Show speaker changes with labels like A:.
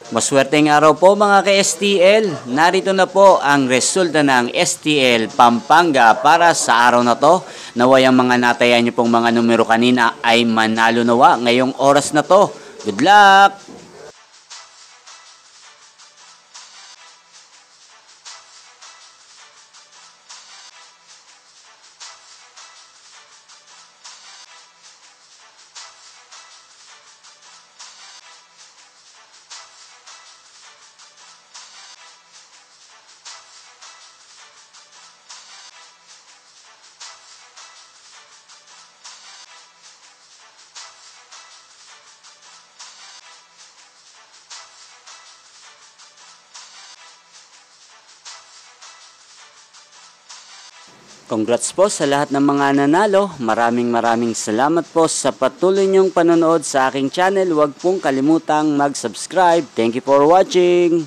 A: Maswerteng araw po mga ka-STL. Narito na po ang resulta ng STL Pampanga para sa araw na to. Naway ang mga natayan niyo pong mga numero kanina ay manalo nawa ngayong oras na to. Good luck! Congrats po sa lahat ng mga nanalo. Maraming salamat po sa patuloy niyong panonood sa aking channel. Huwag pong kalimutang mag-subscribe. Thank you for watching.